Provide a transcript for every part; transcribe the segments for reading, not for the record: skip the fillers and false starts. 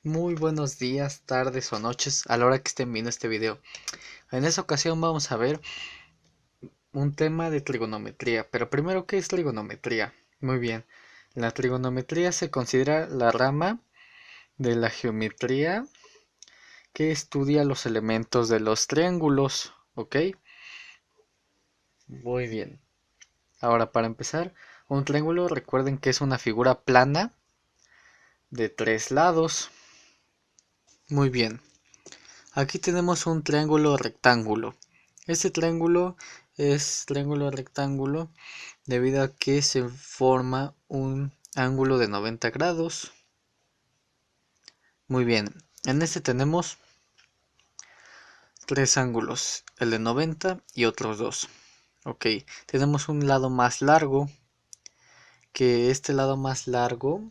Muy buenos días, tardes o noches a la hora que estén viendo este video. En esta ocasión vamos a ver un tema de trigonometría. Pero primero, ¿qué es trigonometría? Muy bien. La trigonometría se considera la rama de la geometría que estudia los elementos de los triángulos. ¿Ok? Muy bien. Ahora, para empezar, un triángulo, recuerden que es una figura plana de tres lados. Muy bien. Aquí tenemos un triángulo rectángulo. Este triángulo es triángulo rectángulo debido a que se forma un ángulo de 90 grados. Muy bien, en este tenemos tres ángulos, el de 90 y otros dos. Ok, tenemos un lado más largo, que este lado más largo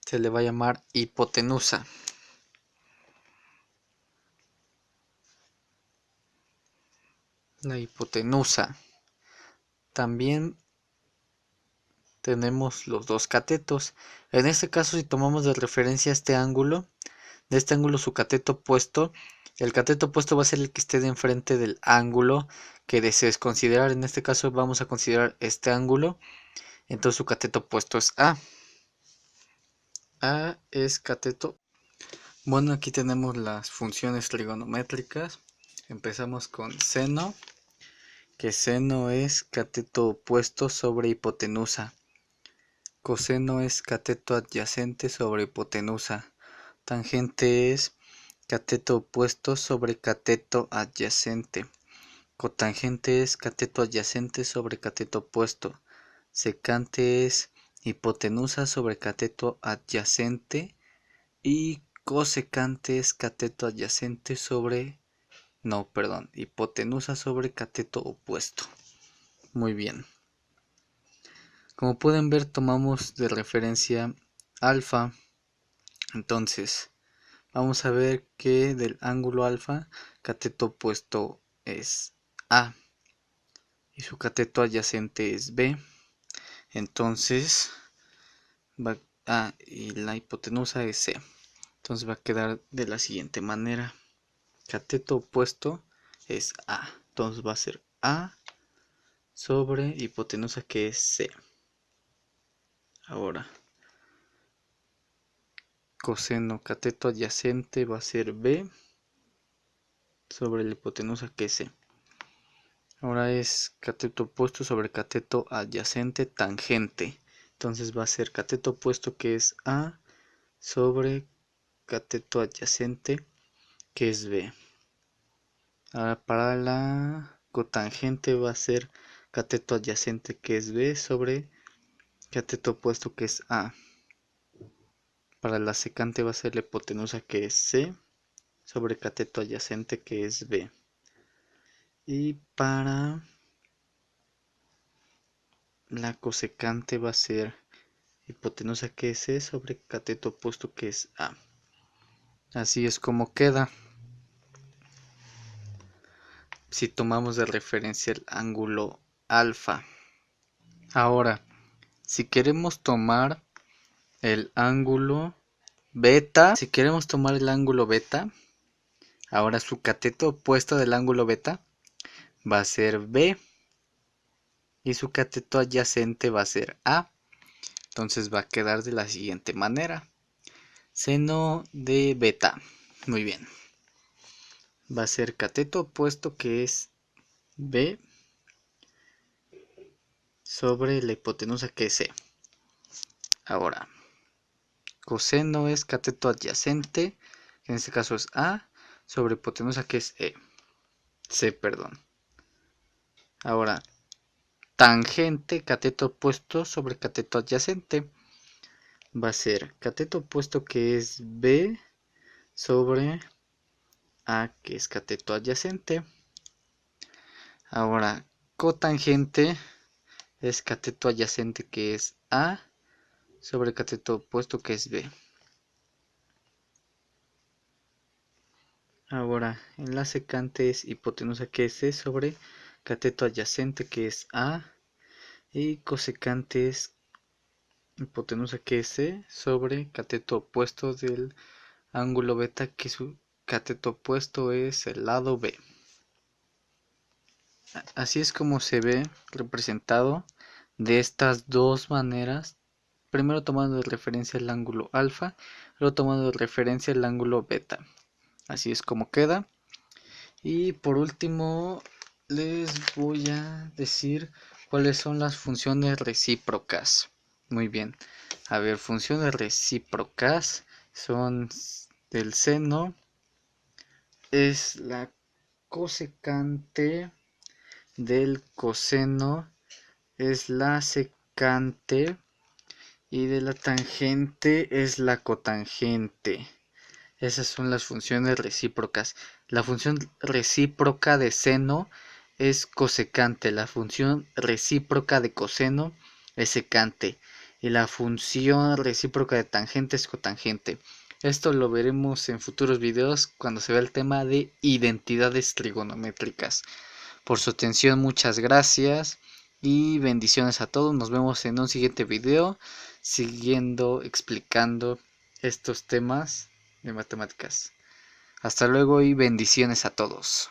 se le va a llamar hipotenusa. La hipotenusa. También tenemos los dos catetos. En este caso, si tomamos de referencia este ángulo, de este ángulo su cateto opuesto, el cateto opuesto va a ser el que esté de enfrente del ángulo que desees considerar. En este caso vamos a considerar este ángulo, entonces su cateto opuesto es A. A es cateto. Bueno, aquí tenemos las funciones trigonométricas. Empezamos con seno, que seno es cateto opuesto sobre hipotenusa. Coseno es cateto adyacente sobre hipotenusa. Tangente es cateto opuesto sobre cateto adyacente. Cotangente es cateto adyacente sobre cateto opuesto. Secante es hipotenusa sobre cateto adyacente. Y cosecante es cateto adyacente sobre... No, perdón, hipotenusa sobre cateto opuesto. Muy bien. Como pueden ver, tomamos de referencia alfa. Entonces, vamos a ver que del ángulo alfa, cateto opuesto es A y su cateto adyacente es B. Entonces, va A y la hipotenusa es C. Entonces va a quedar de la siguiente manera. Cateto opuesto es A. Entonces va a ser A sobre hipotenusa que es C. Ahora, coseno cateto adyacente va a ser B sobre la hipotenusa que es C. Ahora es cateto opuesto sobre cateto adyacente tangente. Entonces va a ser cateto opuesto que es A sobre cateto adyacente que es B. Ahora para la cotangente va a ser cateto adyacente que es B sobre cateto opuesto que es A. Para la secante va a ser la hipotenusa que es C sobre cateto adyacente que es B. Y para la cosecante va a ser hipotenusa que es C sobre cateto opuesto que es A. Así es como queda. Si tomamos de referencia el ángulo alfa. Ahora, si queremos tomar el ángulo beta, ahora su cateto opuesto del ángulo beta va a ser B y su cateto adyacente va a ser A. Entonces va a quedar de la siguiente manera. Seno de beta. Muy bien. Va a ser cateto opuesto que es B sobre la hipotenusa que es C. Ahora, coseno es cateto adyacente, que en este caso es A, sobre hipotenusa que es C, perdón. Ahora, tangente, cateto opuesto sobre cateto adyacente, va a ser cateto opuesto que es B sobre A, que es cateto adyacente. Ahora, cotangente es cateto adyacente que es A sobre cateto opuesto que es B. Ahora, en la secante es hipotenusa que es C sobre cateto adyacente que es A y cosecante es hipotenusa que es C sobre cateto opuesto del ángulo beta, que su cateto opuesto es el lado B. Así es como se ve representado de estas dos maneras, primero tomando de referencia el ángulo alfa, luego tomando de referencia el ángulo beta. Así es como queda. Y por último les voy a decir cuáles son las funciones recíprocas. Muy bien, a ver, funciones recíprocas son del seno, es la cosecante del coseno, es la secante, y de la tangente es la cotangente. Esas son las funciones recíprocas. La función recíproca de seno es cosecante, la función recíproca de coseno es secante y la función recíproca de tangente es cotangente. Esto lo veremos en futuros videos cuando se vea el tema de identidades trigonométricas. Por su atención, muchas gracias y bendiciones a todos. Nos vemos en un siguiente video siguiendo explicando estos temas de matemáticas. Hasta luego y bendiciones a todos.